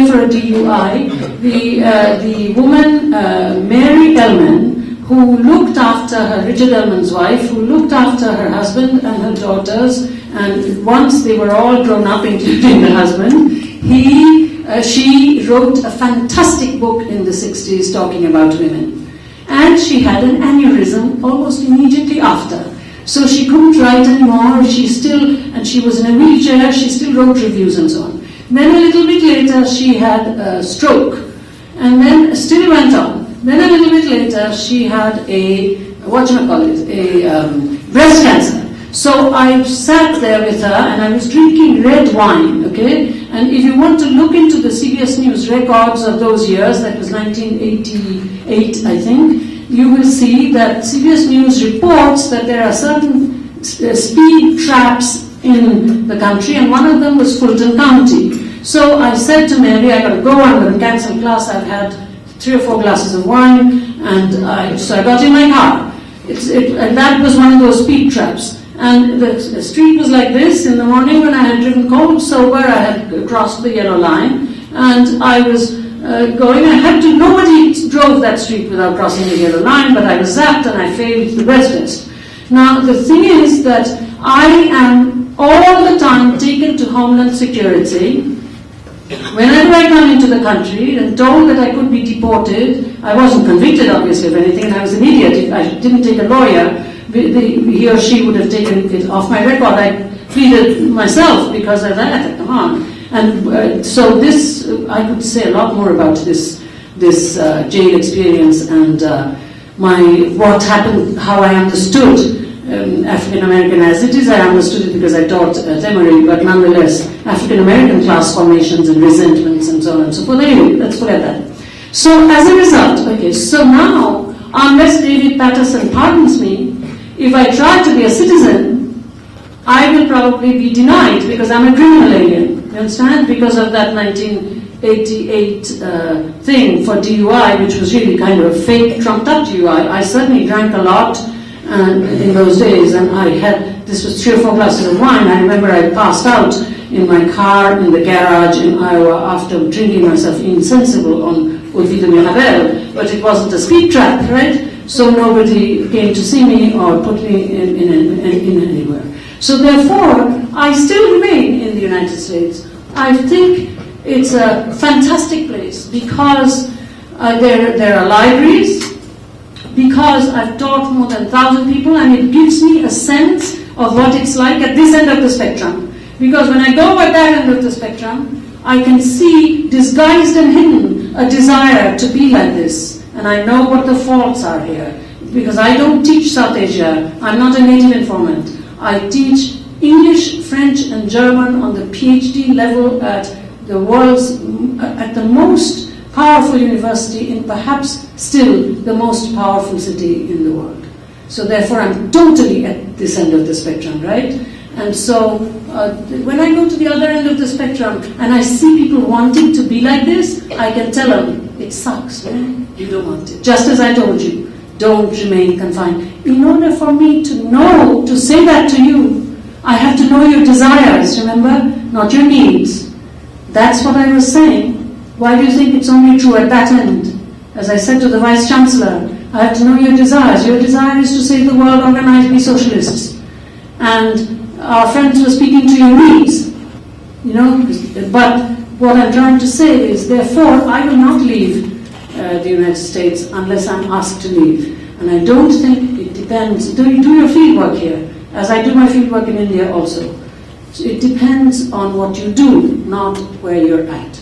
for a DUI. The woman, Mary Ellman, who looked after her, Richard Ellman's wife, who looked after her husband and her daughters, and once they were all grown up, including the husband, she wrote a fantastic book in the 60s talking about women. And she had an aneurysm almost immediately after. So she couldn't write anymore, and she was in a wheelchair, she still wrote reviews and so on. Then a little bit later she had a stroke, and then still went on. Then a little bit later she had a breast cancer. So I sat there with her and I was drinking red wine, okay? And if you want to look into the CBS News records of those years, that was 1988, I think, you will see that CBS News reports that there are certain speed traps in the country, and one of them was Fulton County. So I said to Mary, I got to go, I'm going to cancel class, I've had 3 or 4 glasses of wine, and so I got in my car. And that was one of those speed traps. And the street was like this in the morning when I had driven cold sober. I had crossed the yellow line, and I was going. Nobody drove that street without crossing the yellow line, but I was zapped and I failed the breath test. Now the thing is that I am all the time taken to Homeland Security. Whenever I come into the country and told that I could be deported, I wasn't convicted obviously of anything, and I was an idiot. If I didn't take a lawyer, he or she would have taken it off my record. I pleaded myself because I thought, come on. And so this, I could say a lot more about this jail experience and what happened, how I understood African American as it is. I understood it because I taught at Emory, but nonetheless, African American class formations and resentments and so on and so forth. Anyway, let's forget that. So as a result, okay, so now, unless David Patterson pardons me, if I try to be a citizen, I will probably be denied because I'm a criminal alien. You understand? Because of that 1988 thing for DUI, which was really kind of a fake, trumped-up DUI. I certainly drank a lot in those days, and this was 3 or 4 glasses of wine. I remember I passed out in my car in the garage in Iowa after drinking myself insensible on Eau de Mirabelle, but it wasn't a speed trap, right? So nobody came to see me or put me in anywhere. So therefore, I still remain in the United States. I think it's a fantastic place because there are libraries, because I've taught more than 1,000 people, and it gives me a sense of what it's like at this end of the spectrum. Because when I go at that end of the spectrum, I can see disguised and hidden a desire to be like this. And I know what the faults are here, because I don't teach South Asia. I'm not a native informant. I teach English, French, and German on the PhD level at the most powerful university in perhaps still the most powerful city in the world. So therefore, I'm totally at this end of the spectrum, right? And so when I go to the other end of the spectrum and I see people wanting to be like this, I can tell them, it sucks, man. You don't want it. Just as I told you, don't remain confined. In order for me to say that to you, I have to know your desires, remember? Not your needs. That's what I was saying. Why do you think it's only true at that end? As I said to the Vice Chancellor, I have to know your desires. Your desire is to save the world, organize, be socialists. And our friends were speaking to your needs, but what I'm trying to say is, therefore, I will not leave the United States unless I'm asked to leave. And I don't think it depends. Do your fieldwork here, as I do my fieldwork in India also. So it depends on what you do, not where you're at.